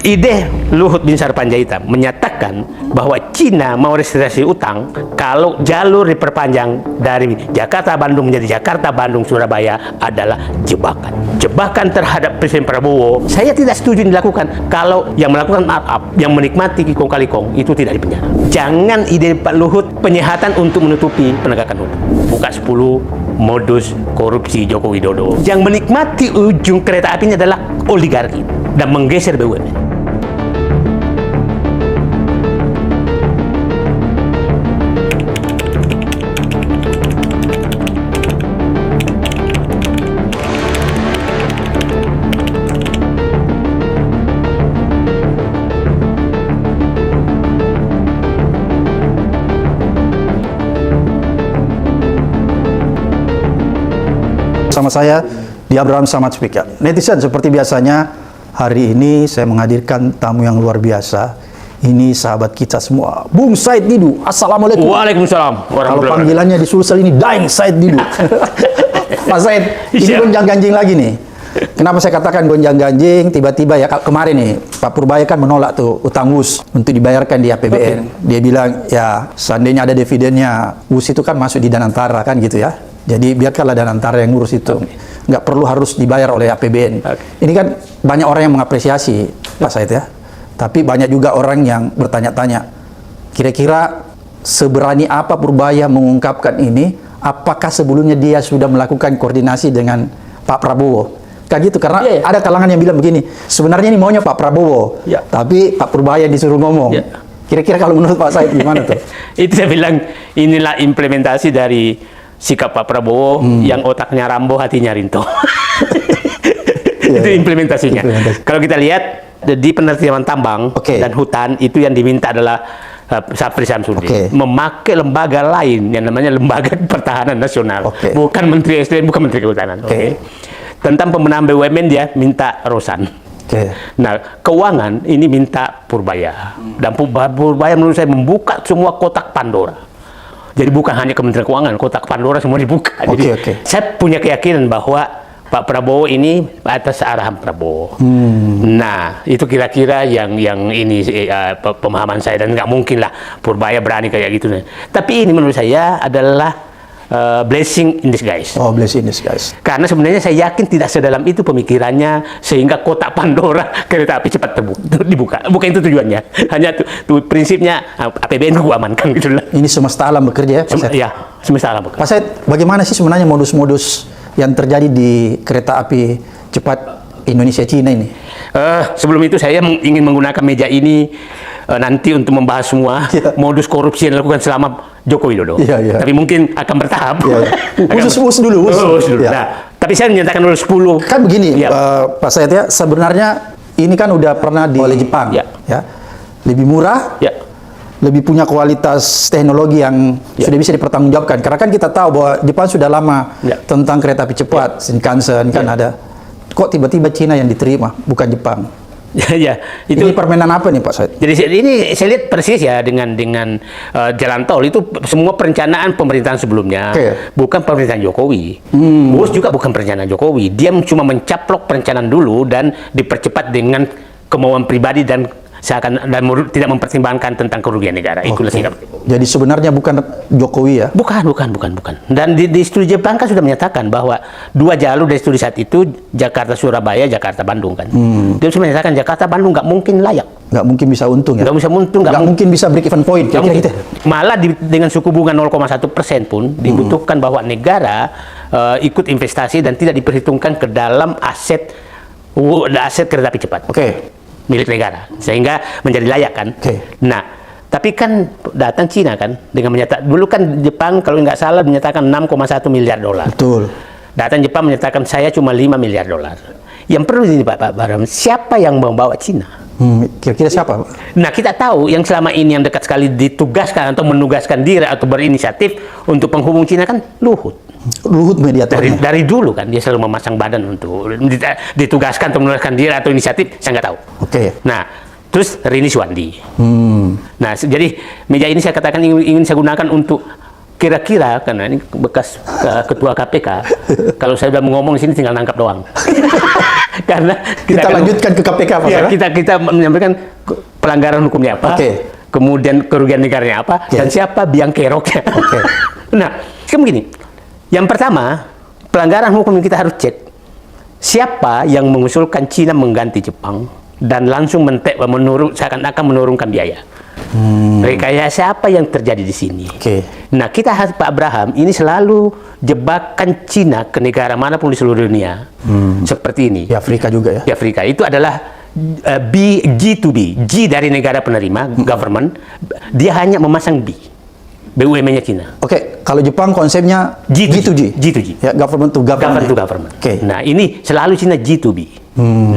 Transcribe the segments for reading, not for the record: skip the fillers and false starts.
ide Luhut bin Sarpanjaitan menyatakan bahwa Cina mau restitusi utang kalau jalur diperpanjang dari Jakarta Bandung menjadi Jakarta Bandung Surabaya adalah jebakan. Jebakan terhadap Presiden Prabowo. Saya tidak setuju dilakukan kalau yang melakukan markup, yang menikmati kikong kali kong itu tidak dipenjara. Jangan ide Pak Luhut penyehatan untuk menutupi penegakan hukum. Buka 10 modus korupsi Joko Widodo. Yang menikmati ujung kereta apinya adalah oligarki dan menggeser BUMN. Sama saya di Abraham Samad Speaker. Netizen, seperti biasanya hari ini saya menghadirkan tamu yang luar biasa. Ini sahabat kita semua, Bung Said Didu. Assalamualaikum. Waalaikumsalam. Kalau panggilannya di Sulsel ini Daeng Said Didu. Pak Said, ini gonjang-ganjing lagi nih. Kenapa saya katakan gonjang-ganjing? Tiba-tiba ya kemarin nih Pak Purbaya kan menolak tuh utang WUS untuk dibayarkan di APBN. Dia bilang ya seandainya ada dividennya WUS itu kan masuk di Danantara kan gitu ya. Jadi biarkanlah Danantara yang ngurus itu, nggak perlu harus dibayar oleh APBN. Ini kan banyak orang yang mengapresiasi Pak Said ya, tapi banyak juga orang yang bertanya-tanya, kira-kira seberani apa Purbaya mengungkapkan ini? Apakah sebelumnya dia sudah melakukan koordinasi dengan Pak Prabowo? Kayak gitu, karena ada kalangan yang bilang begini, sebenarnya ini maunya Pak Prabowo, tapi Pak Purbaya disuruh ngomong. Kira-kira kalau menurut Pak Said gimana tuh? Itu saya bilang inilah implementasi dari sikap Pak Prabowo yang otaknya Rambo, hatinya Rinto. Itu implementasinya. Kalau kita lihat di penertiban tambang dan hutan itu yang diminta adalah Syafri Samsudin memakai lembaga lain yang namanya Lembaga Pertahanan Nasional, bukan Menteri SDM, bukan Menteri Kehutanan. Tentang pembenahan BUMN dia minta Rosan. Nah, keuangan ini minta Purbaya. Dan Purbaya menurut saya membuka semua kotak Pandora. Jadi bukan hanya Kementerian Keuangan, kotak Pandora semua dibuka. Jadi saya punya keyakinan bahwa Pak Prabowo ini atas arahan Prabowo. Nah, itu kira-kira yang ini pemahaman saya, dan nggak mungkin lah Purbaya berani kayak gitu. Tapi ini menurut saya adalah blessing in disguise. Oh, blessing in disguise. Karena sebenarnya saya yakin tidak sedalam itu pemikirannya sehingga kotak Pandora kereta api cepat dibuka. Bukan itu tujuannya. Hanya prinsipnya APBN ku amankan gitu lah. Ini semesta alam bekerja ya, Pak Said? Ya, semesta alam bekerja. Pak Said, bagaimana sih sebenarnya modus-modus yang terjadi di kereta api cepat Indonesia-Cina ini? Sebelum itu saya ingin menggunakan meja ini nanti untuk membahas semua modus korupsi yang dilakukan selama Joko Widodo. Tapi mungkin akan bertahap. Khusus dulu. Nah, tapi saya menyatakan dulu 10. Kan begini, Pak Said ya, sebenarnya ini kan udah pernah oleh Jepang. Lebih murah, lebih punya kualitas teknologi yang sudah bisa dipertanggungjawabkan. Karena kan kita tahu bahwa Jepang sudah lama tentang kereta api cepat, Shinkansen kan ada. Kok tiba-tiba Cina yang diterima, bukan Jepang? Itu ini permainan apa nih Pak Said? Jadi ini saya lihat persis ya dengan jalan tol itu semua perencanaan pemerintahan sebelumnya, bukan pemerintahan Jokowi. WUS juga bukan perencanaan Jokowi. Dia cuma mencaplok perencanaan dulu dan dipercepat dengan kemauan pribadi dan tidak mempertimbangkan tentang kerugian negara. Itulah sikap. Jadi sebenarnya bukan Jokowi ya? Bukan. Dan di studi Jepang kan sudah menyatakan bahwa 2 jalur dari studi saat itu Jakarta Surabaya, Jakarta Bandung kan. Dia sudah menyatakan Jakarta Bandung nggak mungkin layak. Nggak mungkin bisa untung ya? Nggak bisa untung. Nggak mungkin bisa break even point. Gitu. Malah dengan suku bunga 0,1% pun dibutuhkan bahwa negara ikut investasi dan tidak diperhitungkan ke dalam aset kereta api cepat. Milik negara, sehingga menjadi layak kan. Nah, tapi kan datang Cina kan dengan menyatakan, dulu kan Jepang kalau nggak salah menyatakan 6,1 miliar dolar. Betul. Datang Jepang menyatakan saya cuma 5 miliar dolar. Yang perlu ini Pak Baram, siapa yang membawa Cina? Kira-kira siapa? Nah, kita tahu yang selama ini yang dekat sekali ditugaskan atau menugaskan diri atau berinisiatif untuk penghubung Cina kan Luhut. Luhut mediatornya. Dari dulu kan dia selalu memasang badan untuk ditugaskan atau menugaskan diri atau inisiatif, saya nggak tahu. Nah, terus Rini Suwandi. Nah, jadi meja ini saya katakan ingin saya gunakan untuk kira-kira karena ini bekas ketua KPK, kalau saya udah ngomong di sini tinggal nangkap doang. Karena Kita lanjutkan ke KPK, Pak. Ya, kita menyampaikan pelanggaran hukumnya apa, kemudian kerugian negaranya apa, dan siapa biang keroknya. Nah, kan begini. Yang pertama, pelanggaran hukum yang kita harus cek, siapa yang mengusulkan Cina mengganti Jepang dan langsung seakan-akan menurunkan biaya. Rekayasa apa yang terjadi di sini? Nah, kita harus, Pak Abraham, ini selalu jebakan Cina ke negara manapun di seluruh dunia. Seperti ini. Di Afrika juga ya? Di Afrika. Itu adalah G2B. G dari negara penerima, government. Dia hanya memasang B. BUMN-nya Cina. Kalau Jepang konsepnya G2G. G2G. Ya, government to government. Government to government. Nah, ini selalu Cina G2B.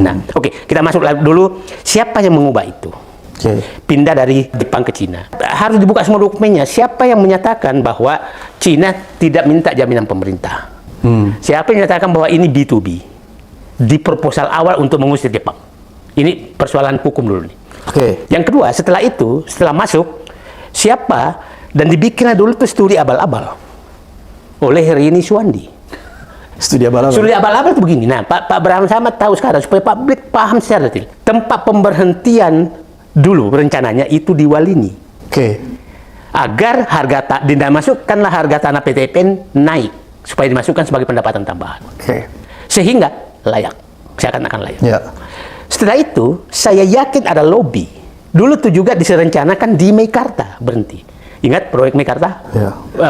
Nah, kita masuk dulu. Siapa yang mengubah itu? Pindah dari Jepang ke Cina. Harus dibuka semua dokumennya. Siapa yang menyatakan bahwa Cina tidak minta jaminan pemerintah? Siapa yang menyatakan bahwa ini B2B? Di proposal awal untuk mengusir Jepang. Ini persoalan hukum dulu nih. Yang kedua, setelah itu, setelah masuk, siapa, dan dibikinlah dulu tuh studi abal-abal oleh Rini Suwandi. Studi abal-abal? Studi abal-abal itu begini. Nah, Pak Abraham sama tahu sekarang, supaya publik paham secara detail. Tempat pemberhentian dulu rencananya itu di Walini. Agar dimasukkanlah harga tanah PTPN naik, supaya dimasukkan sebagai pendapatan tambahan. Sehingga layak, seakan-akan layak. Setelah itu, saya yakin ada lobby. Dulu tuh juga direncanakan di Meikarta berhenti. Ingat proyek Meikarta?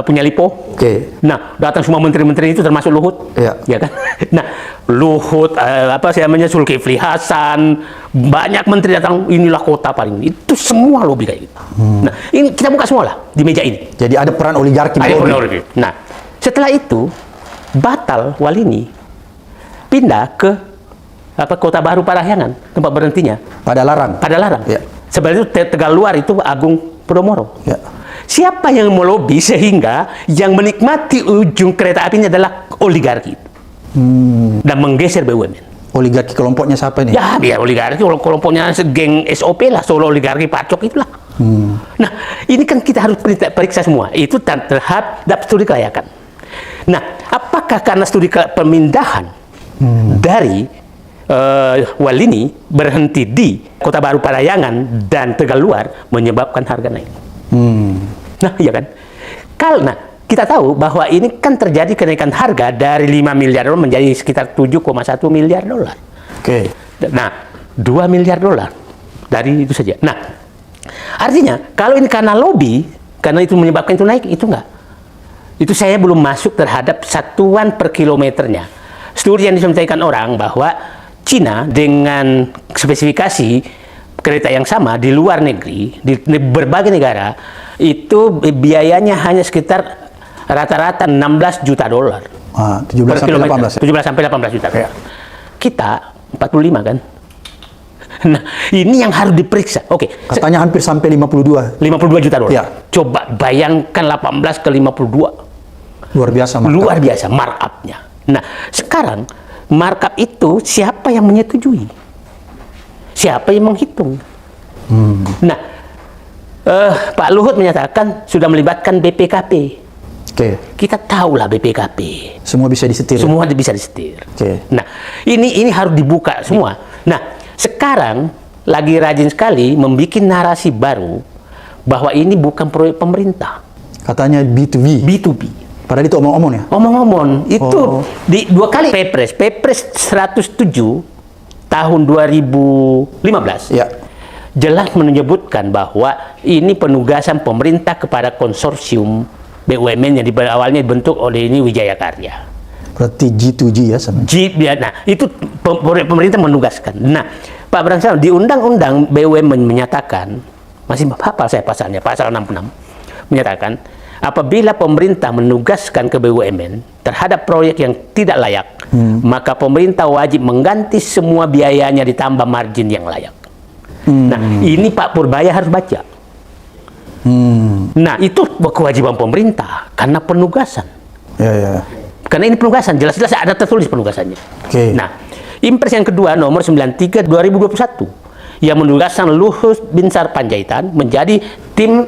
Punya Lipo? Nah, datang semua menteri-menteri itu termasuk Luhut. Ya kan? Nah, Luhut, Zulkifli Hasan, banyak menteri datang, inilah kota paling. Itu semua lobby kayak gitu. Nah, ini kita buka semua lah di meja ini. Jadi ada peran oligarki. Nah, setelah itu, batal Walini, pindah ke Kota Baru Parahyangan, tempat berhentinya. Padalarang. Sebenarnya itu Tegal Luar itu Agung Podomoro. Siapa yang melobi sehingga yang menikmati ujung kereta apinya adalah oligarki dan menggeser BUMN. Oligarki kelompoknya siapa ini? Ya oligarki kelompoknya geng SOP lah, Solo oligarki Pacok itulah. Nah, ini kan kita harus periksa semua. Itu terhadap studi kelayakan. Nah, apakah karena studi pemindahan dari Walini berhenti di Kota Baru Parahyangan dan Tegal Luar menyebabkan harga naik? Nah, iya kan? Karena kita tahu bahwa ini kan terjadi kenaikan harga dari 5 miliar dolar menjadi sekitar 7,1 miliar dolar. Nah, 2 miliar dolar dari itu saja. Nah, artinya kalau ini karena lobby, karena itu menyebabkan itu naik, itu enggak. Itu saya belum masuk terhadap satuan per kilometernya. Studi yang disampaikan orang bahwa Cina dengan spesifikasi kereta yang sama di luar negeri, di berbagai negara, itu biayanya hanya sekitar rata-rata 16 juta dolar. 17 sampai 18. 17 sampai 18 juta. Kita 45 kan? Nah, ini yang harus diperiksa. Katanya hampir sampai 52. 52 juta dolar. Coba bayangkan 18 ke 52. Luar biasa markup. Luar biasa markupnya. Nah, sekarang markup itu siapa yang menyetujui? Siapa yang menghitung? Nah, Pak Luhut menyatakan sudah melibatkan BPKP. Kita tahulah BPKP. Semua bisa disetir. Semua bisa disetir. Nah, ini harus dibuka semua. Nah, sekarang lagi rajin sekali membuat narasi baru bahwa ini bukan proyek pemerintah. Katanya B2B. B2B. Padahal itu omong-omong ya? Omong-omong. Itu di 2 kali Perpres 107 tahun 2015. Jelas menyebutkan bahwa ini penugasan pemerintah kepada konsorsium BUMN yang awalnya dibentuk oleh ini Wijaya Karya. Berarti G2G ya sama? Nah, itu pemerintah menugaskan. Nah, Pak Bransal, di Undang-Undang BUMN menyatakan, masih hafal saya pasalnya, pasal 66, menyatakan, apabila pemerintah menugaskan ke BUMN terhadap proyek yang tidak layak, maka pemerintah wajib mengganti semua biayanya ditambah margin yang layak. Nah, ini Pak Purbaya harus baca. Nah, itu kewajiban pemerintah karena penugasan. Karena ini penugasan, jelas-jelas ada tertulis penugasannya. Nah, Impres yang kedua nomor 93 2021 yang menugaskan Luhut Binsar Panjaitan menjadi tim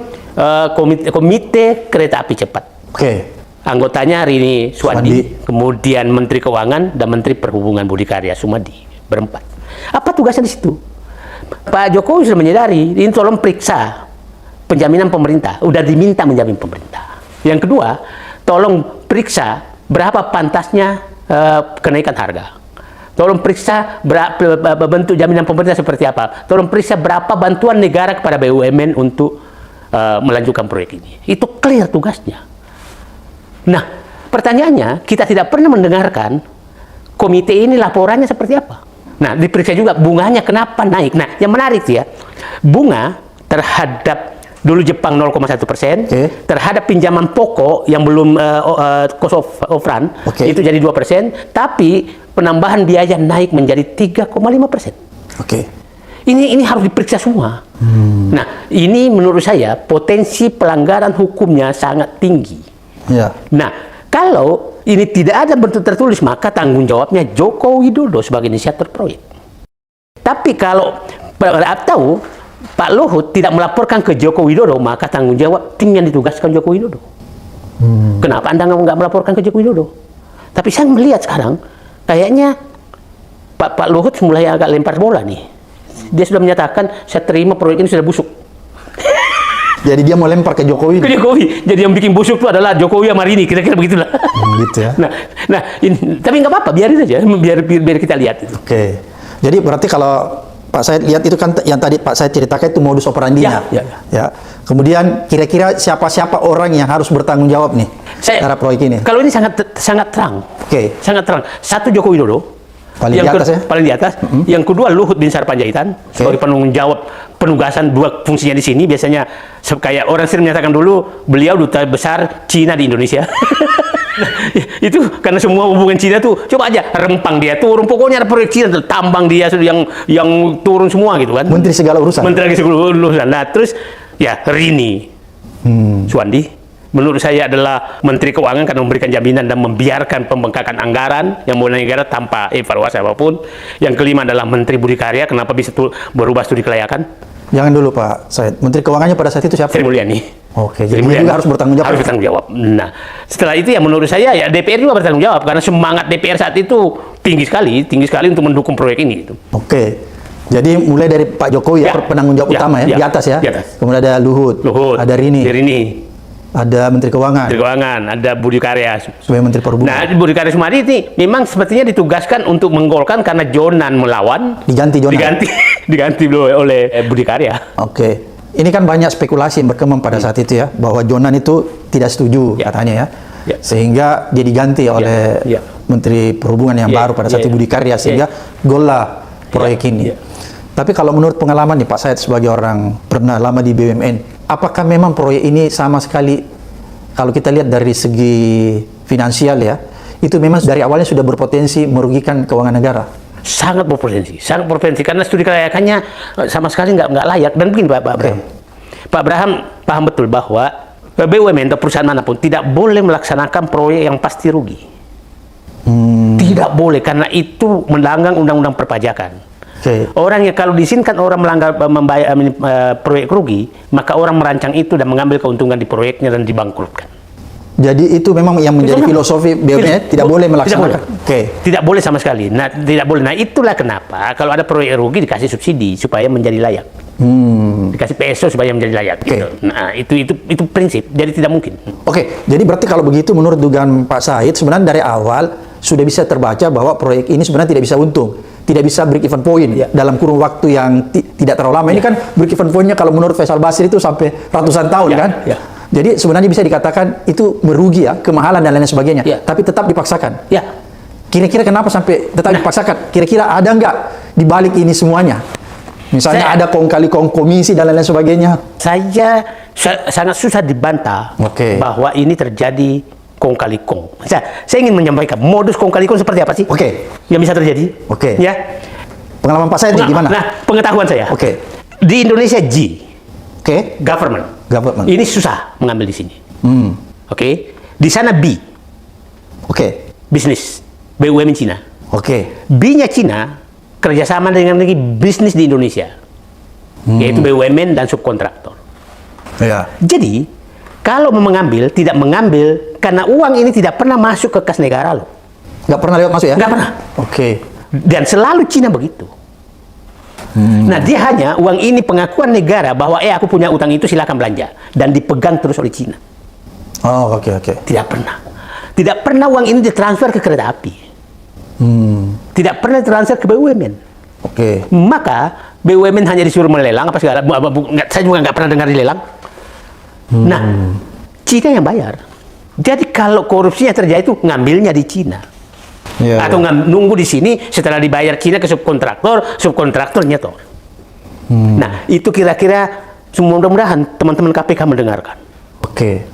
komite kereta api cepat Oke. Anggotanya hari ini Suwandi, Suwandi. kemudian Menteri Keuangan dan Menteri Perhubungan Budi Karya Sumadi, berempat. Apa tugasnya di situ? Pak Jokowi sudah menyadari, ini tolong periksa penjaminan pemerintah, udah diminta menjamin pemerintah. Yang kedua, tolong periksa berapa pantasnya kenaikan harga. Tolong periksa bentuk jaminan pemerintah seperti apa. Tolong periksa berapa bantuan negara kepada BUMN untuk melanjutkan proyek ini. Itu clear tugasnya. Nah, pertanyaannya, kita tidak pernah mendengarkan komite ini laporannya seperti apa. Nah, diperiksa juga bunganya kenapa naik. Nah, yang menarik ya, bunga terhadap dulu Jepang 0,1%, terhadap pinjaman pokok yang belum cost of run, itu jadi 2%, tapi penambahan biaya naik menjadi 3,5%. Ini harus diperiksa semua. Nah, ini menurut saya potensi pelanggaran hukumnya sangat tinggi. Nah, kalau ini tidak ada bentuk tertulis, maka tanggung jawabnya Joko Widodo sebagai inisiator proyek. Tapi kalau atau Pak Luhut tidak melaporkan ke Joko Widodo, maka tanggung jawab tim yang ditugaskan Joko Widodo. Kenapa Anda nggak melaporkan ke Joko Widodo? Tapi saya melihat sekarang, kayaknya Pak Luhut mulai agak lempar bola nih. Dia sudah menyatakan, saya terima proyek ini sudah busuk. Jadi dia mau lempar ke Jokowi. Ke Jokowi. Jadi yang bikin busuk itu adalah Jokowi sama Rini, kira-kira begitulah. Gitu ya. Tapi nggak apa-apa, biarin aja, biar kita lihat. Oke. Jadi berarti kalau Pak Said lihat itu kan yang tadi Pak Said ceritakan itu modus operandinya. Ya. Kemudian kira-kira siapa-siapa orang yang harus bertanggung jawab nih terhadap proyek ini? Kalau ini sangat terang. Sangat terang. Satu, Joko Widodo. Paling di atas ya? Paling di atas. Yang kedua, Luhut bin Sarpanjaitan sebagai penanggung jawab penugasan dua fungsinya di sini. Biasanya kayak orang sering menyatakan dulu beliau duta besar Cina di Indonesia. Itu karena semua hubungan Cina tuh, coba aja Rempang dia turun, pokoknya ada proyek Cina tuh, tambang dia yang turun semua gitu kan. Menteri segala urusan. Nah, terus ya Rini Suwandi menurut saya adalah Menteri Keuangan karena memberikan jaminan dan membiarkan pembengkakan anggaran yang mulai negara tanpa evaluasi apapun. Yang kelima adalah Menteri Budi Karya, kenapa bisa berubah studi kelayakan? Jangan dulu Pak Said. Menteri Keuangannya pada saat itu siapa? Sri Mulyani. Jadi dia juga harus bertanggung jawab. Harus bertanggung jawab. Nah, setelah itu ya menurut saya ya DPR juga bertanggung jawab karena semangat DPR saat itu tinggi sekali untuk mendukung proyek ini. Gitu. Jadi mulai dari Pak Jokowi penanggung jawab utama ya, di atas ya. Di atas. Kemudian ada Luhut, ada Rini, ada Menteri Keuangan, ada Budi Karya sebagai Menteri Perhubungan. Nah, Budi Karya Sumadi ini memang sepertinya ditugaskan untuk menggolkan karena Jonan melawan. Diganti oleh Budi Karya. Ini kan banyak spekulasi yang berkembang pada saat itu ya, bahwa Jonan itu tidak setuju katanya ya. Sehingga dia diganti oleh Menteri Perhubungan yang baru pada saat itu Budi Karya, sehingga gol lah proyek ini. Tapi kalau menurut pengalaman nih Pak Said sebagai orang pernah lama di BUMN, apakah memang proyek ini sama sekali, kalau kita lihat dari segi finansial ya, itu memang dari awalnya sudah berpotensi merugikan keuangan negara? Sangat berpotensi karena studi kelayakannya sama sekali nggak layak. Dan begini Pak Abraham, Pak Abraham paham betul bahwa BUMN atau perusahaan manapun tidak boleh melaksanakan proyek yang pasti rugi. Tidak boleh, karena itu melanggar undang-undang perpajakan. Orang yang kalau diizinkan orang melanggar membayar proyek rugi, maka orang merancang itu dan mengambil keuntungan di proyeknya dan dibangkrutkan. Jadi itu memang yang menjadi filosofi BUMN, tidak boleh melaksanakan. Tidak boleh sama sekali. Nah, tidak boleh. Nah, itulah kenapa kalau ada proyek rugi dikasih subsidi supaya menjadi layak. Dikasih PSO supaya menjadi layak. Gitu. Nah, itu prinsip. Jadi tidak mungkin. Jadi berarti kalau begitu menurut dugaan Pak Said sebenarnya dari awal sudah bisa terbaca bahwa proyek ini sebenarnya tidak bisa untung, tidak bisa break even point dalam kurun waktu yang tidak terlalu lama. Ini kan break even point-nya kalau menurut Faisal Basri itu sampai ratusan tahun kan. Jadi sebenarnya bisa dikatakan itu merugi ya, kemahalan dan lain sebagainya. Tapi tetap dipaksakan. Kira-kira kenapa sampai tetap dipaksakan? Kira-kira ada nggak di balik ini semuanya? Misalnya ada kong-kali kong komisi dan lain sebagainya. Saya sangat susah dibantah bahwa ini terjadi kong kali kong. Saya ingin menyampaikan modus kong kali kong seperti apa sih? Yang bisa terjadi? Ya. Pengalaman Pak Said gimana? Nah, pengetahuan saya. Di Indonesia G. Government. Ini susah mengambil di sini. Di sana B. Bisnis. BUMN Cina. B-nya Cina kerjasama dengan lagi bisnis di Indonesia, yaitu BUMN dan subkontraktor. Jadi kalau mau mengambil, tidak mengambil karena uang ini tidak pernah masuk ke kas negara loh. Nggak pernah lewat masuk ya? Nggak pernah. Oke. Dan selalu Cina begitu. Nah, dia hanya uang ini pengakuan negara bahwa aku punya utang itu silakan belanja dan dipegang terus oleh Cina. Oh, oke. Tidak pernah. Tidak pernah uang ini ditransfer ke kereta api. Tidak pernah ditransfer ke BUMN. Oke. Maka BUMN hanya disuruh melelang apa segala. Saya juga nggak pernah dengar dilelang. Nah, Cina yang bayar. Jadi kalau korupsinya terjadi itu ngambilnya di Cina. Ya, Atau nunggu di sini setelah dibayar Cina ke subkontraktor nyetor. Nah, itu kira-kira mudah-mudahan teman-teman KPK mendengarkan. Oke.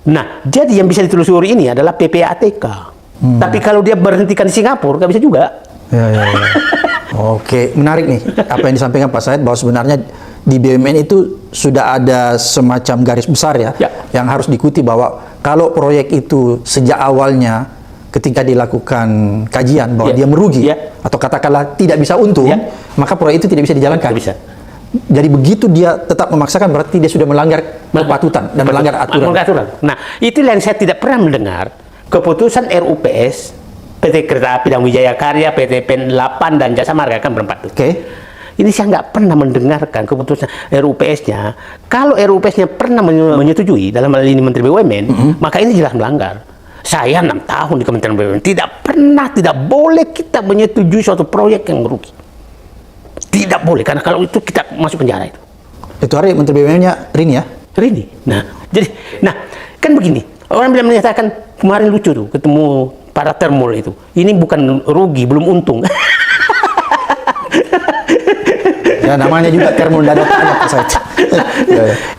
Nah, jadi yang bisa ditelusuri ini adalah PPATK. Tapi kalau dia berhentikan di Singapura, nggak bisa juga. Ya. Oke, menarik nih apa yang disampaikan Pak Said, bahwa sebenarnya di BUMN itu sudah ada semacam garis besar ya, yang harus diikuti, bahwa kalau proyek itu sejak awalnya ketika dilakukan kajian bahwa dia merugi atau katakanlah tidak bisa untung, maka proyek itu tidak bisa dijalankan. Tidak bisa. Jadi begitu dia tetap memaksakan, berarti dia sudah melanggar kepatutan dan melanggar aturan. Nah, itu yang saya tidak pernah mendengar keputusan RUPS, PT Kereta Api dan Wijaya Karya, PT PEN 8 dan Jasa Marga kan berempat. Oke. Ini saya nggak pernah mendengarkan keputusan RUPS-nya. Kalau RUPS-nya pernah menyetujui dalam hal ini Menteri BUMN, maka ini jelas melanggar. Saya 6 tahun di Kementerian BUMN, tidak boleh kita menyetujui suatu proyek yang merugi. Tidak boleh, karena kalau itu kita masuk penjara itu. Itu hari Menteri BUMN-nya Rini ya? Rini. Nah, kan begini. Orang bilang menyatakan kemarin lucu tuh ketemu para termul itu. Ini bukan rugi, belum untung. Ya, namanya juga termul dadak Pak Said.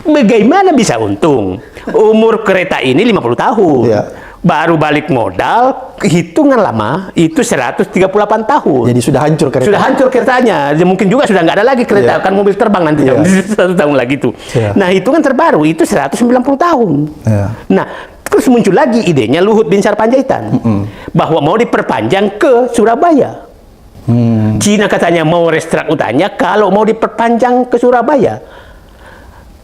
Bagaimana bisa untung? Umur kereta ini 50 tahun. Ya. Baru balik modal, hitungan lama itu 138 tahun. Jadi sudah hancur kereta. Sudah hancur keretanya. Mungkin juga sudah nggak ada lagi kereta, kan mobil terbang nanti 1 tahun lagi itu. Nah, hitungan terbaru itu 190 tahun. Nah, terus muncul lagi idenya Luhut Binsar Panjaitan bahwa mau diperpanjang ke Surabaya. Cina katanya mau restrak utangnya kalau mau diperpanjang ke Surabaya.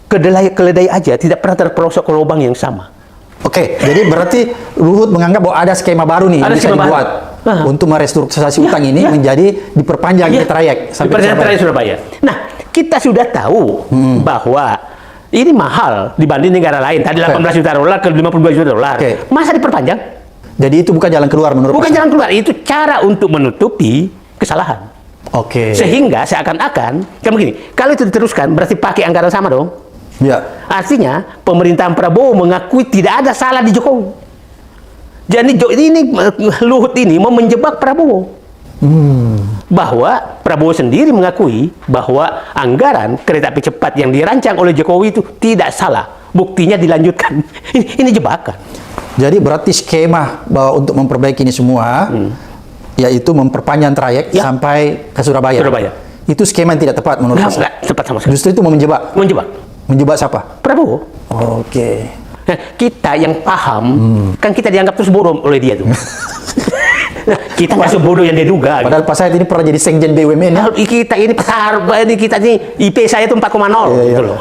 Keledai aja tidak pernah terperosok ke lubang yang sama. Oke, jadi berarti Luhut menganggap bahwa ada skema baru nih yang bisa dibuat untuk merestrukturisasi utang ini menjadi diperpanjang ke trayek sampai Surabaya. Nah, kita sudah tahu bahwa ini mahal dibanding negara lain. Tadi 18 juta dolar ke 52 juta dolar. Masa diperpanjang? Jadi itu bukan jalan keluar menurut Bukan jalan keluar, itu cara untuk menutupi kesalahan. Sehingga seakan-akan, kan begini, kalau itu diteruskan berarti pakai anggaran sama dong. Ya. Artinya pemerintahan Prabowo mengakui tidak ada salah di Jokowi. Jadi ini Luhut ini mau menjebak Prabowo. Bahwa Prabowo sendiri mengakui bahwa anggaran kereta api cepat yang dirancang oleh Jokowi itu tidak salah. Buktinya dilanjutkan. Ini jebakan. Jadi berarti skema bahwa untuk memperbaiki ini semua, yaitu memperpanjang trayek sampai ke Surabaya. Itu skema yang tidak tepat menurut saya. Nggak tepat sama sekali. Justru itu mau menjebak. Menjebak siapa? Prabowo. Oke. Nah, kita yang paham, kan kita dianggap terus bodoh oleh dia tuh. Nah, kita nggak sebodoh yang dia duga. Padahal Pak Said ini pernah jadi sekjen BUMN ya? Kita ini besar, kita ini IP saya itu 4,0 gitu loh.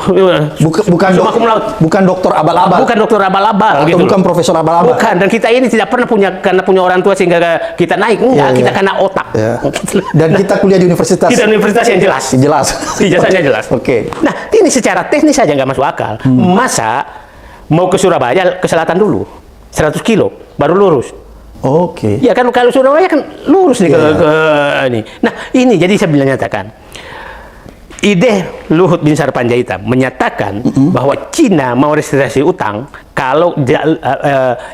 Bukan dokter abal-abal. Bukan dokter abal-abal. Atau gitu bukan loh. profesor abal-abal. Bukan, dan kita ini tidak pernah karena punya orang tua sehingga kita naik. Enggak, kita karena otak. Dan kita kuliah di universitas. Kita universitas yang jelas. Ijazahnya jelas. Oke. Nah, ini secara teknis saja nggak masuk akal. Masa mau ke Surabaya ke selatan dulu, 100 kilo, baru lurus. Ya kan kalau Surabaya kan lurus nih ke ini. Nah, ini jadi saya bilang nyatakan. Ide Luhut Binsar Panjaitan menyatakan bahwa Cina mau restrukturisasi utang kalau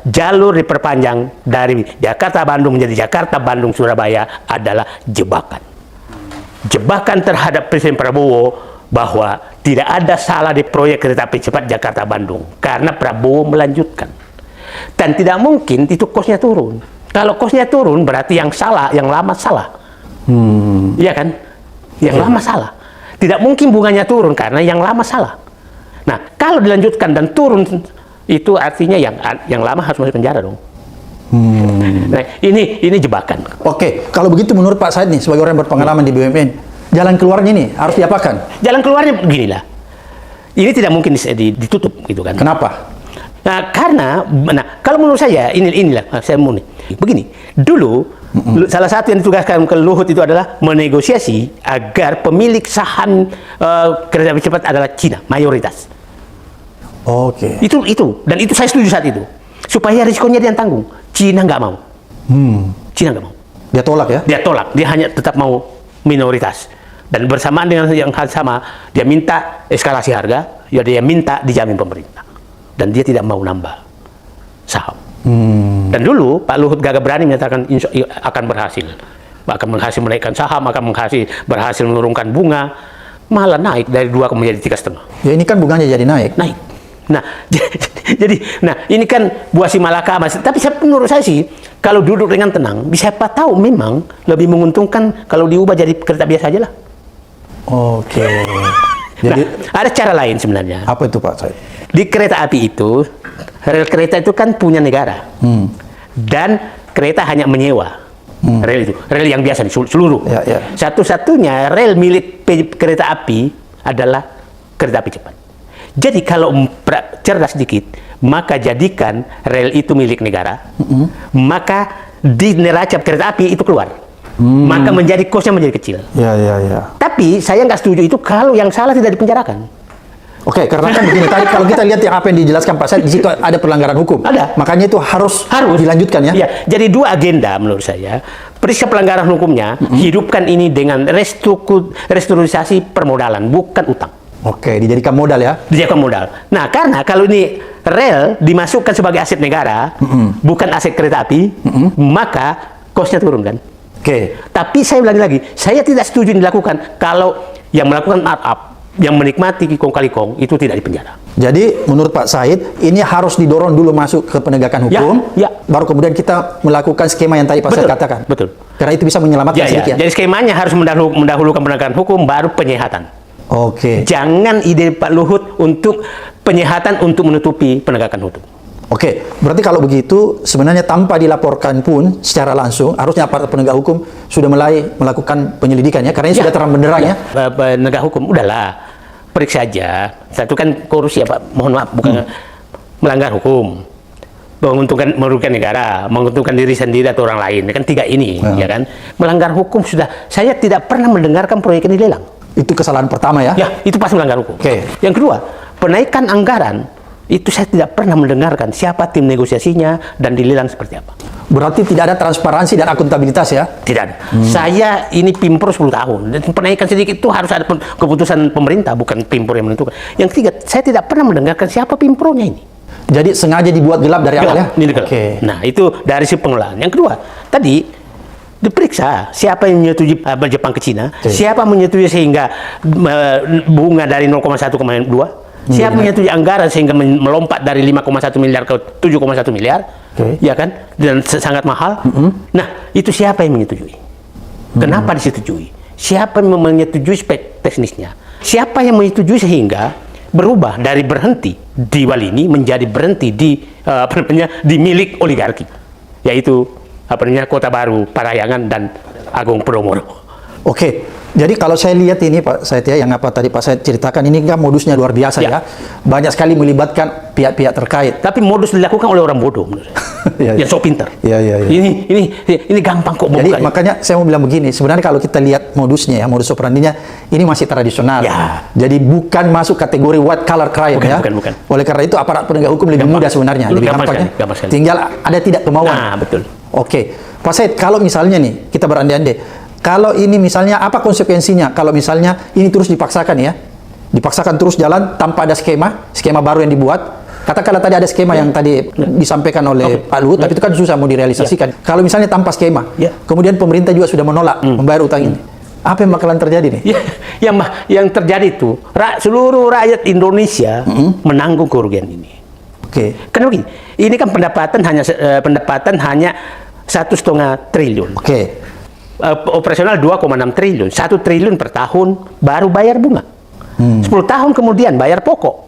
jalur diperpanjang dari Jakarta Bandung menjadi Jakarta Bandung Surabaya adalah jebakan. Jebakan terhadap Presiden Prabowo bahwa tidak ada salah di proyek kereta api cepat Jakarta Bandung karena Prabowo melanjutkan. Dan tidak mungkin itu kosnya turun. Kalau kosnya turun berarti yang salah, yang lama salah. Iya kan? Yang lama salah. Tidak mungkin bunganya turun karena yang lama salah. Nah, kalau dilanjutkan dan turun itu artinya yang lama harus masuk penjara dong. Nah, ini jebakan. Oke, kalau begitu menurut Pak Said nih sebagai orang yang berpengalaman di BUMN, jalan keluarnya nih harus diapakan? Jalan keluarnya beginilah. Ini tidak mungkin ditutup gitu kan. Kenapa? Karena, kalau menurut saya, inilah saya mau nih. Begini, dulu salah satu yang ditugaskan ke Luhut itu adalah menegosiasi agar pemilik saham kereta api cepat adalah Cina, mayoritas. Oke. Itu, dan itu saya setuju saat itu. Supaya risikonya dia yang tanggung. Cina nggak mau. Cina nggak mau. Dia tolak ya? Dia tolak, dia hanya tetap mau minoritas. Dan bersamaan dengan yang hal sama, dia minta eskalasi harga, ya dia minta dijamin pemerintah. Dan dia tidak mau nambah saham. Dan dulu Pak Luhut gagah berani menyatakan akan berhasil. Akan berhasil menaikkan saham, akan berhasil menurunkan bunga. Malah naik dari 2 menjadi 3,5. Ya ini kan bunganya jadi naik. Naik. Nah, jadi, ini kan buah si malaka. Tapi menurut saya sih, kalau duduk dengan tenang, siapa tahu memang lebih menguntungkan kalau diubah jadi kereta biasa aja lah. Oke. Jadi ada cara lain sebenarnya. apa itu Pak Said? Di kereta api itu, rel kereta itu kan punya negara. Dan kereta hanya menyewa. Rel itu, rel yang biasa seluruh. Ya, ya. Satu-satunya rel milik kereta api adalah kereta api cepat. Jadi kalau cerdas sedikit, maka jadikan rel itu milik negara. Maka di neraca kereta api itu keluar. Maka menjadi kosnya menjadi kecil. Ya, ya, ya. Tapi saya nggak setuju itu kalau yang salah tidak dipenjarakan. Oke, karena kan begini tadi kalau kita lihat yang apa yang dijelaskan Pak Said di situ ada pelanggaran hukum. Ada. Makanya itu harus dilanjutkan ya. Iya, jadi 2 agenda menurut saya. Periksa pelanggaran hukumnya, hidupkan ini dengan restrukturisasi permodalan, bukan utang. Oke, dijadikan modal ya. Dijadikan modal. Nah, karena kalau ini rel dimasukkan sebagai aset negara, bukan aset kereta api, maka kosnya turun kan. Oke. Tapi saya ulangi lagi, saya tidak setuju dilakukan kalau yang melakukan markup, yang menikmati kong kali kong itu tidak dipenjara. Jadi menurut Pak Said ini harus didorong dulu masuk ke penegakan hukum, Ya. baru kemudian kita melakukan skema yang tadi Pak Said katakan. Betul. Karena itu bisa menyelamatkan sedikit. Jadi skemanya harus mendahulukan penegakan hukum, baru penyehatan. Oke. Jangan ide Pak Luhut untuk penyehatan untuk menutupi penegakan hukum. Oke, berarti kalau begitu sebenarnya tanpa dilaporkan pun secara langsung harusnya aparat penegak hukum sudah mulai melakukan penyelidikan ya, karena ini sudah terang benderang ya. Penegak hukum udahlah periksa aja. Satu kan korupsi ya Pak, mohon maaf bukan melanggar hukum, merugikan negara, menguntungkan diri sendiri atau orang lain. Kan 3 ini ya kan. Melanggar hukum sudah. Saya tidak pernah mendengarkan proyek ini dilelang. Itu kesalahan pertama ya. Ya, itu pasti melanggar hukum. Oke. Yang kedua, penaikan anggaran itu saya tidak pernah mendengarkan siapa tim negosiasinya dan dilelang seperti apa. Berarti tidak ada transparansi dan akuntabilitas ya? Tidak ada. Saya ini Pimpro 10 tahun. Dan penaikan sedikit itu harus ada keputusan pemerintah, bukan Pimpro yang menentukan. Yang ketiga, saya tidak pernah mendengarkan siapa Pimpronya ini. Jadi sengaja dibuat gelap dari awal ya? Ini gelap. Oke. Nah, itu dari si pengelolaan. Yang kedua, tadi diperiksa siapa yang menyetujui Jepang ke Cina, siapa menyetujui sehingga bunga dari 0,1 ke 2, siapa menyetujui anggaran sehingga melompat dari 5,1 miliar ke 7,1 miliar, ya kan, dan sangat mahal. Nah, itu siapa yang menyetujui? Kenapa disetujui? Siapa yang menyetujui spek teknisnya? Siapa yang menyetujui sehingga berubah dari berhenti di Walini menjadi berhenti di di milik oligarki, yaitu Kota Baru, Parahyangan, dan Agung Podomoro. Oke, jadi kalau saya lihat ini Pak Said ya, yang apa tadi Pak Said ceritakan ini kan modusnya luar biasa ya. Banyak sekali melibatkan pihak-pihak terkait. Tapi modus dilakukan oleh orang bodoh menurut saya. Yang sok pintar. Ini gampang kok Jadi membukanya. makanya saya mau bilang begini, sebenarnya kalau kita lihat modusnya ya, modus operandinya ini masih tradisional. Ya. Jadi bukan masuk kategori white collar crime ya. Bukan. Oleh karena itu aparat penegak hukum lebih mudah sebenarnya, lebih gampang ya. Gampang sekali. Tinggal ada tidak kemauan. Nah, betul. Oke, Pak Said, kalau misalnya nih kita berandai-andai, kalau ini misalnya apa konsekuensinya kalau misalnya ini terus dipaksakan ya, dipaksakan terus jalan tanpa ada skema baru yang dibuat. Katakanlah tadi ada skema yang tadi disampaikan oleh Pak Luhut, tapi itu kan susah mau direalisasikan. Kalau misalnya tanpa skema, kemudian pemerintah juga sudah menolak membayar utang ini, apa yang bakalan terjadi nih? Yang terjadi itu seluruh rakyat Indonesia menanggung kerugian ini. Oke. Karena begini, ini kan pendapatan hanya 1,5 triliun. Oke. Operasional 2,6 triliun, 1 triliun per tahun baru bayar bunga. 10 tahun kemudian bayar pokok.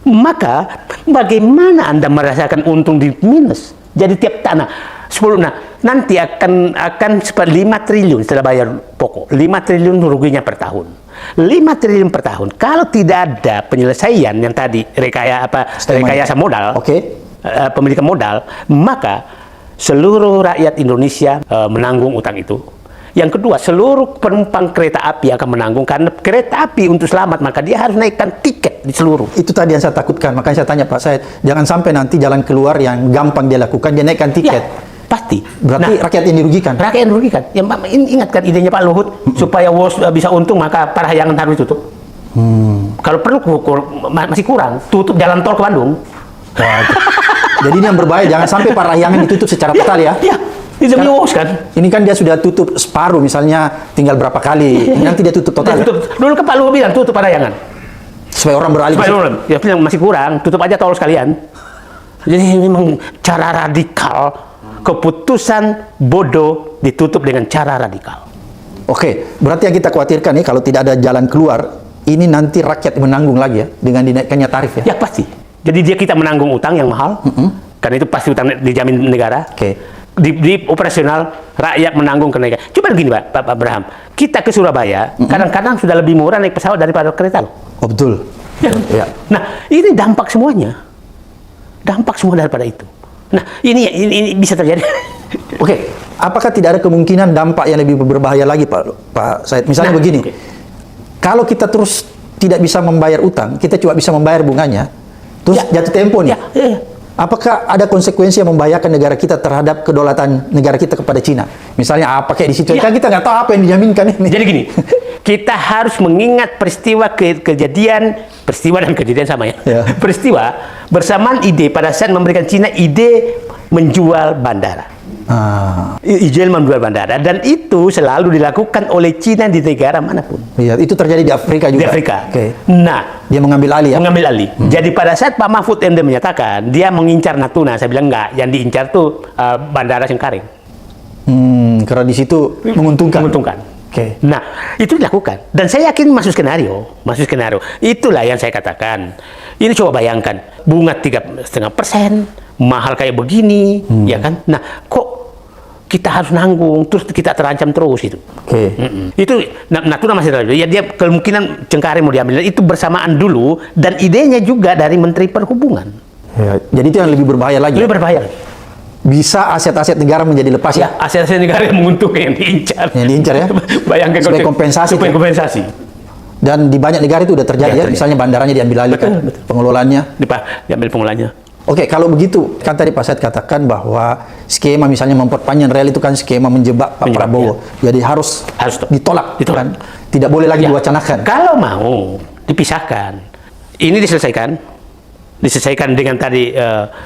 Maka bagaimana Anda merasakan untung di minus? Jadi tiap tanah 10, nanti akan 5 triliun setelah bayar pokok, 5 triliun ruginya per tahun. 5 triliun per tahun. Kalau tidak ada penyelesaian yang tadi rekayasa modal, pemilikan modal, maka seluruh rakyat Indonesia menanggung utang itu. Yang kedua, seluruh penumpang kereta api akan menanggung, karena kereta api untuk selamat maka dia harus naikkan tiket di seluruh. Itu tadi yang saya takutkan, makanya saya tanya Pak Said, jangan sampai nanti jalan keluar yang gampang dia lakukan, dia naikkan tiket. Ya, pasti. Berarti rakyat yang dirugikan. Rakyat yang dirugikan. Ya, ingatkan idenya Pak Luhut, supaya WOS bisa untung maka Parahyangan harus tutup. Kalau perlu masih kurang, tutup jalan tol ke Bandung. Wah, jadi ini yang berbahaya, jangan sampai Parahyangan ditutup secara total ya. Ya. Itu demi WOS kan. Ini kan dia sudah tutup separuh, misalnya tinggal berapa kali. Ini nanti dia tutup total. Dulu kan Pak Luhut bilang tutup Parahyangan. Supaya orang beralih. Ya masih kurang, tutup aja tol sekalian. Jadi ini memang cara radikal, keputusan bodoh ditutup dengan cara radikal. Oke, berarti yang kita khawatirkan nih kalau tidak ada jalan keluar, ini nanti rakyat menanggung lagi ya dengan dinaikkannya tarif ya. Ya pasti. Jadi kita menanggung utang yang mahal, karena itu pasti utang dijamin negara. Di operasional rakyat menanggung kenaikan. Coba begini Pak Abraham, kita ke Surabaya kadang-kadang sudah lebih murah naik pesawat daripada kereta loh. Oh betul. Ya. Nah ini dampak semuanya, dampak semua daripada itu. Nah ini bisa terjadi. Oke, apakah tidak ada kemungkinan dampak yang lebih berbahaya lagi Pak Said? Misalnya begini, kalau kita terus tidak bisa membayar utang, kita cuma bisa membayar bunganya, terus jatuh tempo nih. Apakah ada konsekuensi yang membahayakan negara kita terhadap kedaulatan negara kita kepada Cina? Misalnya apa kayak di situ? Kan kita nggak tahu apa yang dijaminkan ini. Jadi gini, kita harus mengingat peristiwa dan kejadian sama ya. Peristiwa bersamaan ide pada saat memberikan Cina ide menjual bandara. Izin menjual bandara, dan itu selalu dilakukan oleh Cina di negara manapun. Iya, itu terjadi di Afrika juga. Di Afrika. Nah, dia mengambil alih ya. Mengambil alih. Jadi pada saat Pak Mahfud MD menyatakan dia mengincar Natuna, saya bilang enggak, yang diincar tuh bandara Cengkareng. Karena di situ menguntungkan. Nah, itu dilakukan. Dan saya yakin masuk skenario. Itulah yang saya katakan. Ini coba bayangkan, bunga 3,5%, mahal kayak begini, ya kan? Nah, kok kita harus nanggung, terus kita terancam terus itu. Itu Natuna masih terlalu. Ya dia kemungkinan Cengkareng mau diambil. Itu bersamaan dulu, dan idenya juga dari Menteri Perhubungan. Ya, jadi itu yang lebih berbahaya lagi. Lebih berbahaya. Bisa aset-aset negara menjadi lepas ya? Aset-aset negara yang menguntungkan, yang diincar. Yang diincar ya? Bayangkan sebagai kompensasi. Sebagai kompensasi. Dan di banyak negara itu udah terjadi ya? Misalnya bandaranya diambil alih kan? Pengelolaannya. Diambil pengelolaannya. Oke, kalau begitu, kan tadi Pak Said katakan bahwa skema misalnya memperpanjang rel itu kan skema menjebak Pak Prabowo. Ya. Jadi harus ditolak. Kan? Tidak boleh lagi diwacanakan. Kalau mau dipisahkan, ini diselesaikan dengan tadi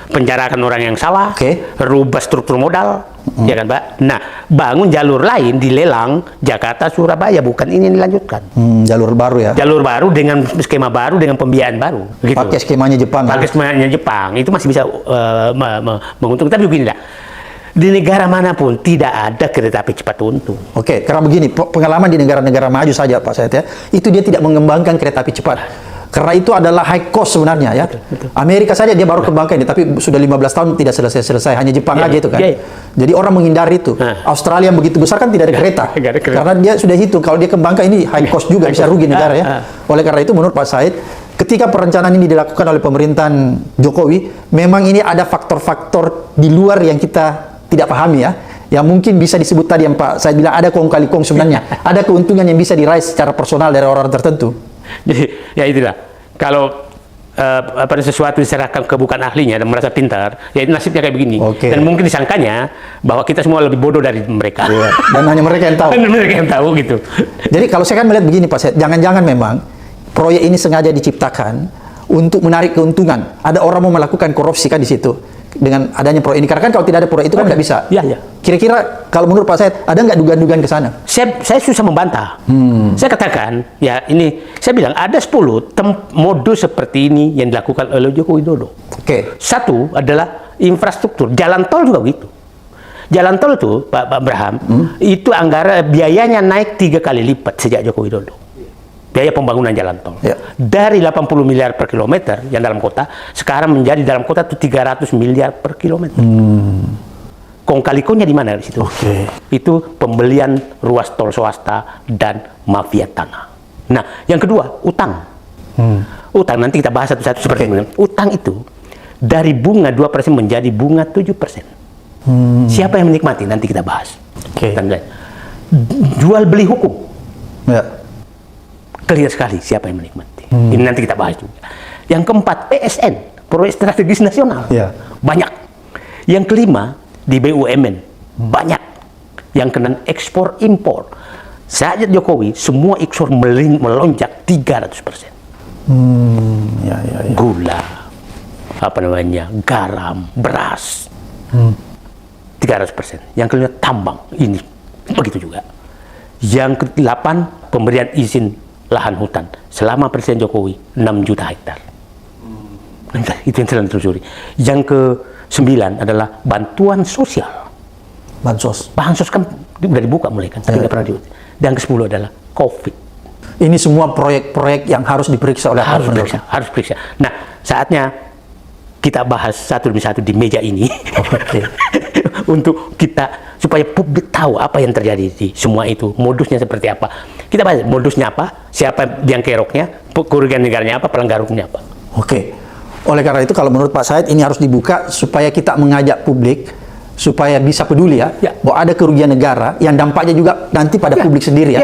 penjarakan orang yang salah, rubah struktur modal, ya kan Pak? Nah, bangun jalur lain dilelang Jakarta Surabaya, bukan ini yang dilanjutkan. Jalur baru ya? Jalur baru dengan skema baru, dengan pembiayaan baru. Gitu. Pakai skemanya Jepang. Pakai skemanya Jepang, itu masih bisa menguntungkan. Tapi begini lah, di negara manapun tidak ada kereta api cepat untung. Oke, karena begini, pengalaman di negara-negara maju saja Pak Said ya, itu dia tidak mengembangkan kereta api cepat. Karena itu adalah high cost sebenarnya ya. Amerika saja dia baru kembangkan ini, tapi sudah 15 tahun tidak selesai-selesai, hanya Jepang aja itu kan. Jadi orang menghindari itu. Australia yang begitu besar kan tidak ada kereta. Karena dia sudah hitung kalau dia kembangkan ini high cost juga, bisa rugi negara ya. Oleh karena itu menurut Pak Said, ketika perencanaan ini dilakukan oleh pemerintahan Jokowi, memang ini ada faktor-faktor di luar yang kita tidak pahami ya. Yang mungkin bisa disebut tadi yang Pak Said bilang ada kong kali kong sebenarnya. Ada keuntungan yang bisa diraih secara personal dari orang tertentu. Jadi ya itulah, kalau sesuatu diserahkan ke bukan ahlinya dan merasa pintar, ya itu nasibnya kayak begini. Dan mungkin disangkanya bahwa kita semua lebih bodoh dari mereka. Dan hanya mereka yang tahu. Mereka yang tahu gitu. Jadi kalau saya kan melihat begini Pak Said, jangan-jangan memang proyek ini sengaja diciptakan untuk menarik keuntungan. Ada orang mau melakukan korupsi kan di situ dengan adanya proyek ini. Karena kan kalau tidak ada proyek itu kan nggak bisa. Kira-kira kalau menurut Pak Said, ada nggak dugaan-dugaan ke sana? Saya susah membantah. Saya katakan, ya ini, saya bilang ada 10 modus seperti ini yang dilakukan oleh Joko Widodo. Satu adalah infrastruktur. Jalan tol juga begitu. Jalan tol itu, Pak Abraham, itu anggaran biayanya naik 3 kali lipat sejak Joko Widodo. Biaya pembangunan jalan tol. Dari 80 miliar per kilometer yang dalam kota, sekarang menjadi dalam kota itu 300 miliar per kilometer. Kong kali kongnya di mana di situ? Itu pembelian ruas tol swasta dan mafia tanah. Nah, yang kedua, utang. Utang, nanti kita bahas satu-satu seperti ini. Utang itu, dari bunga 2% menjadi bunga 7%. Siapa yang menikmati? Nanti kita bahas. Jual beli hukum. Ya. Clear sekali siapa yang menikmati. Ini nanti kita bahas juga. Yang keempat, PSN, proyek strategis nasional. Ya. Banyak. Yang kelima, di BUMN. Banyak. Yang keenam, ekspor impor. Saat Jokowi, semua ekspor melonjak 300%. Ya. Gula, garam, beras, 300%. Yang kelima, tambang, ini begitu juga. Yang ke-8, pemberian izin lahan hutan selama Presiden Jokowi 6 juta hektar. Itu yang telah ditelusuri. Yang ke-9 adalah bantuan sosial. Bansos kan sudah dibuka mulai kan, tapi nggak pernah dibuka. Dan ke-10 adalah COVID. Ini semua proyek-proyek yang harus diperiksa oleh harus periksa. Nah, saatnya kita bahas satu demi satu di meja ini. Untuk kita, supaya publik tahu apa yang terjadi di semua itu, modusnya seperti apa. Kita bahas modusnya apa, siapa yang keroknya, kerugian negaranya apa, pelanggar hukumnya apa. Oke. Oleh karena itu, kalau menurut Pak Said, ini harus dibuka supaya kita mengajak publik, supaya bisa peduli bahwa ada kerugian negara yang dampaknya juga nanti pada publik sendiri ya.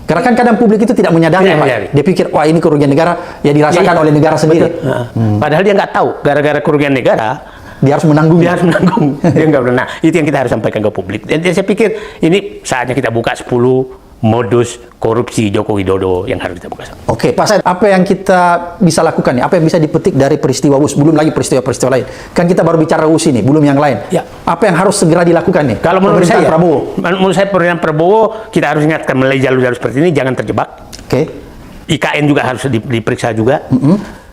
Karena kan kadang publik itu tidak menyadari, Pak. Dia pikir, wah ini kerugian negara, ya dirasakan oleh negara sendiri. Padahal dia nggak tahu, gara-gara kerugian negara, dia harus menanggung. Dia nggak pernah. Nah, itu yang kita harus sampaikan ke publik. Dan saya pikir ini saatnya kita buka 10 modus korupsi Joko Widodo yang harus kita buka. Oke, Pak Said, apa yang kita bisa lakukan nih? Apa yang bisa dipetik dari peristiwa WUS? Belum lagi peristiwa-peristiwa lain. Kan kita baru bicara WUS ini, belum yang lain. Ya. Apa yang harus segera dilakukan nih? Kalau menurut saya, menurut saya pemerintahan Prabowo, kita harus ingatkan melalui jalur-jalur seperti ini, jangan terjebak. Oke. IKN juga harus diperiksa juga.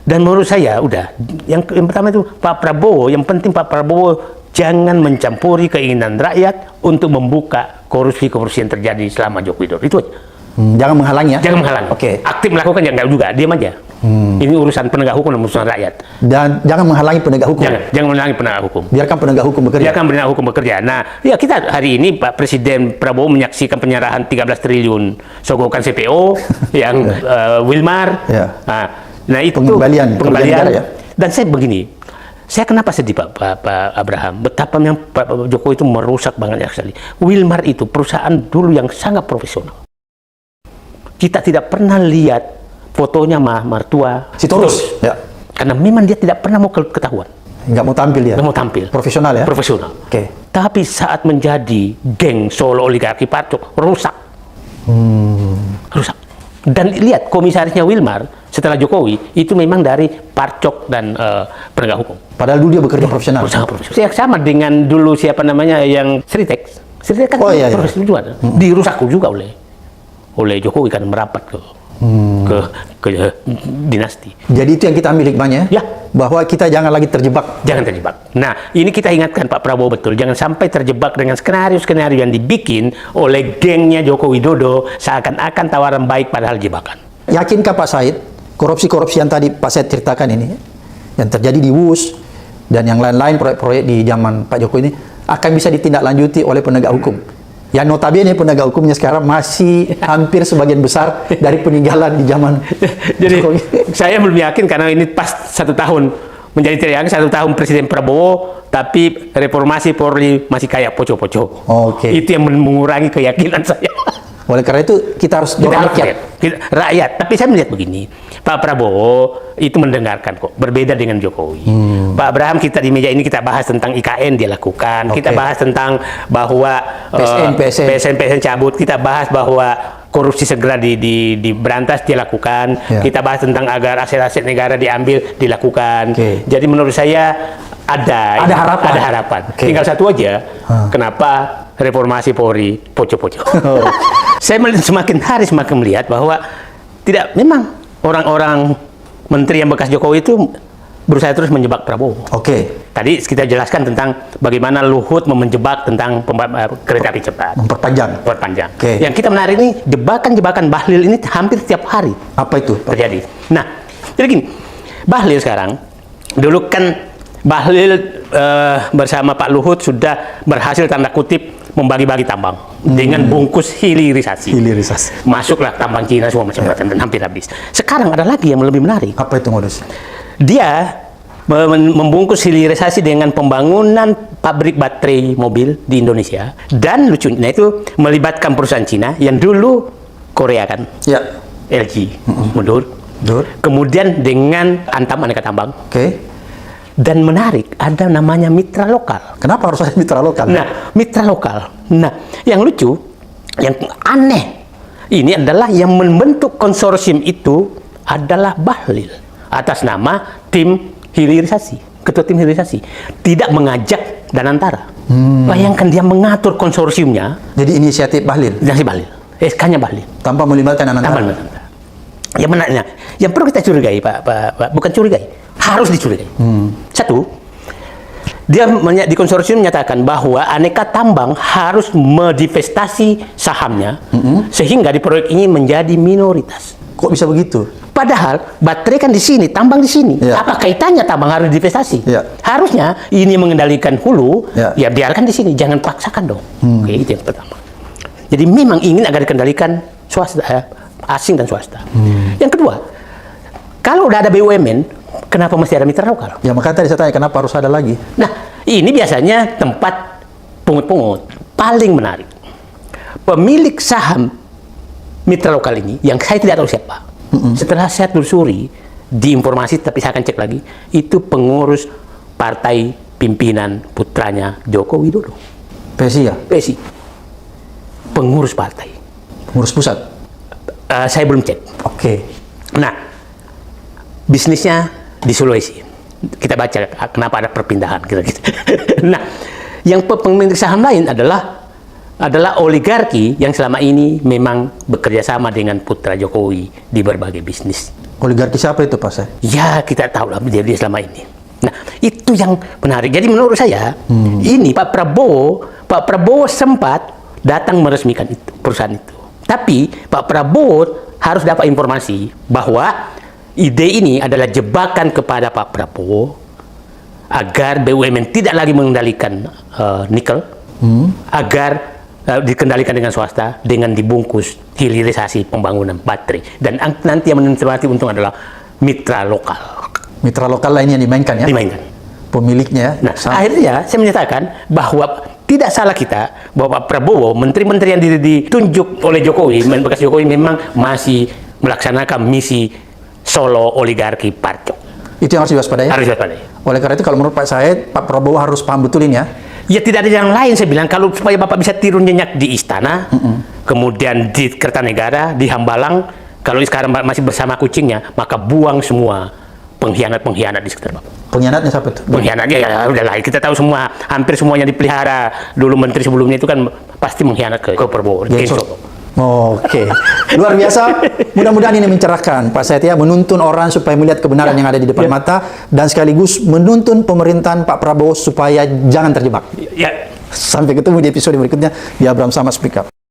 Dan menurut saya, udah. Yang pertama itu, Pak Prabowo, yang penting Pak Prabowo jangan mencampuri keinginan rakyat untuk membuka korupsi-korupsi yang terjadi selama Joko Widodo. Itu aja. Jangan menghalangi ya? Jangan menghalangi. Oke. Aktif melakukan, ya enggak juga, diam aja. Ini urusan penegak hukum dan urusan rakyat. Dan jangan menghalangi penegak hukum. Jangan menghalangi penegak hukum. Biarkan penegak hukum bekerja. Biarkan penegak hukum bekerja. Nah, ya kita hari ini Pak Presiden Prabowo menyaksikan penyerahan 13 triliun sogokan CPO yang Wilmar. Ya. Nah, itu pengembalian negara, ya. Dan saya begini, saya kenapa sedih Pak Abraham, betapa yang Pak Jokowi itu merusak banget sekali. Wilmar itu perusahaan dulu yang sangat profesional. Kita tidak pernah lihat fotonya mertua Sitorus. Ya. Karena memang dia tidak pernah mau ketahuan. Nggak mau tampil dia? Nggak mau tampil. Profesional ya? Profesional. Oke. Tapi saat menjadi geng Solo oligarki Parcok, rusak. Rusak. Dan lihat komisarisnya Wilmar setelah Jokowi itu memang dari Parcok dan penegak hukum. Padahal dulu dia bekerja profesional. Sangat profesional. Sama dengan dulu siapa namanya yang Sritex. Sritex kan profesional juga. Dirusak juga oleh Jokowi karena merapat ke dinasti. Jadi itu yang kita ambil hikmahnya ya, bahwa kita jangan lagi terjebak. Jangan terjebak. Nah, ini kita ingatkan Pak Prabowo betul, jangan sampai terjebak dengan skenario-skenario yang dibikin oleh gengnya Joko Widodo seakan-akan tawaran baik padahal jebakan. Yakinkah Pak Said, korupsi-korupsi yang tadi Pak Said ceritakan ini, yang terjadi di WUS dan yang lain-lain proyek-proyek di zaman Pak Jokowi ini akan bisa ditindaklanjuti oleh penegak hukum? Yang notabene penegak hukumnya sekarang masih hampir sebagian besar dari peninggalan di zaman Jadi Jokowi. Saya belum yakin karena ini pas 1 tahun menjadi teriak 1 tahun Presiden Prabowo, tapi reformasi Polri masih kayak poco-poco. Oke. Itu yang mengurangi keyakinan saya. Oleh karena itu kita harus dorong rakyat. Tapi saya melihat begini, Pak Prabowo itu mendengarkan kok, berbeda dengan Jokowi. Pak Abraham, kita di meja ini kita bahas tentang IKN dia lakukan, kita bahas tentang bahwa PSN cabut, kita bahas bahwa korupsi segera diberantas dia lakukan, kita bahas tentang agar aset-aset negara diambil dilakukan. Jadi menurut saya ada harapan. Tinggal satu aja, kenapa reformasi Polri poco-poco. Saya semakin hari semakin melihat bahwa tidak, memang orang-orang menteri yang bekas Jokowi itu berusaha terus menjebak Prabowo. Tadi kita jelaskan tentang bagaimana Luhut menjebak tentang kereta api cepat. Memperpanjang. Yang kita menarik ini jebakan-jebakan Bahlil ini hampir setiap hari. Apa itu terjadi? Nah, jadi gini, Bahlil sekarang, dulu kan Bahlil bersama Pak Luhut sudah berhasil tanda kutip membagi-bagi tambang. dengan bungkus hilirisasi. Hilirisasi. Masuklah tambang Cina semua macam-macam dan hampir habis. Sekarang ada lagi yang lebih menarik. Apa itu modus? Dia membungkus hilirisasi dengan pembangunan pabrik baterai mobil di Indonesia, dan lucunya itu melibatkan perusahaan Cina yang dulu Korea kan, Ya. LG mundur, Dur. kemudian dengan Antam Aneka Tambang, Oke. dan menarik ada namanya mitra lokal. Kenapa harus ada mitra lokal? Nah, mitra lokal. Nah, yang lucu, yang aneh, ini adalah yang membentuk konsorsium itu adalah Bahlil atas nama tim hilirisasi, ketua tim hilirisasi, tidak mengajak Danantara. Bayangkan dia mengatur konsorsiumnya, Jadi inisiatif Bahlil dan si Bahlil, SK-nya Bahlil. tanpa melibatkan Tambang Anantara. Danantara. Yang menariknya, yang perlu kita curigai, Pak, bukan curigai, harus dicurigai. Satu, dia di konsorsium menyatakan bahwa Aneka Tambang harus mendivestasi sahamnya sehingga di proyek ini menjadi minoritas. Kok bisa begitu? Padahal baterai kan di sini, tambang di sini. Ya. Apa kaitannya tambang harus divestasi? Ya. Harusnya ini mengendalikan hulu, Ya. ya biarkan di sini, jangan paksakan dong. Oke, itu yang pertama. Jadi memang ingin agar dikendalikan swasta, asing dan swasta. Yang kedua, kalau udah ada BUMN, kenapa masih ada mitra lokal? Ya makanya tadi saya tanya kenapa harus ada lagi? Nah, ini biasanya tempat pungut-pungut. Paling menarik, pemilik saham mitra lokal ini, yang saya tidak tahu siapa. Setelah saya telusuri di informasi, tapi saya akan cek lagi, itu pengurus partai pimpinan putranya Joko Widodo. PSI ya? PSI. Pengurus partai. Pengurus pusat? Saya belum cek. Oke. Nah, bisnisnya di Sulawesi. Kita baca kenapa ada perpindahan gitu-gitu. Nah, yang pemilik saham lain adalah oligarki yang selama ini memang bekerja sama dengan putra Jokowi di berbagai bisnis. Oligarki siapa itu Pak Saya? Ya, kita tahu lah dia selama ini. Nah, itu yang menarik. Jadi menurut saya, ini Pak Prabowo sempat datang meresmikan itu, perusahaan itu. Tapi Pak Prabowo harus dapat informasi bahwa ide ini adalah jebakan kepada Pak Prabowo agar BUMN tidak lagi mengendalikan nikel, agar dikendalikan dengan swasta dengan dibungkus hilirisasi pembangunan baterai, dan nanti yang menikmati untung adalah mitra lokal. Mitra lokal lain yang dimainkan ya? Dimainkan. Pemiliknya. Nah, akhirnya saya menyatakan bahwa tidak salah kita bahwa Pak Prabowo, menteri-menteri yang ditunjuk oleh Jokowi, bekas Jokowi memang masih melaksanakan misi Solo oligarki Parcok. Itu yang harus diwaspadai. Harus diwaspadai. Oleh karena itu kalau menurut Pak Said, Pak Prabowo harus paham betul ini ya. Ya tidak ada yang lain, saya bilang, kalau supaya Bapak bisa tiru nyenyak di istana, kemudian di Kertanegara, di Hambalang, kalau sekarang masih bersama kucingnya, maka buang semua pengkhianat-pengkhianat di sekitar Bapak. Pengkhianatnya siapa itu? Pengkhianatnya ya udahlah, kita tahu semua, hampir semuanya dipelihara. Dulu menteri sebelumnya itu kan pasti mengkhianat ke Prabowo. Oke, luar biasa. Mudah-mudahan ini mencerahkan Pak Said ya, menuntun orang supaya melihat kebenaran yang ada di depan mata, dan sekaligus menuntun pemerintahan Pak Prabowo supaya jangan terjebak. Ya. Sampai ketemu di episode berikutnya di Abraham Sama Speak Up.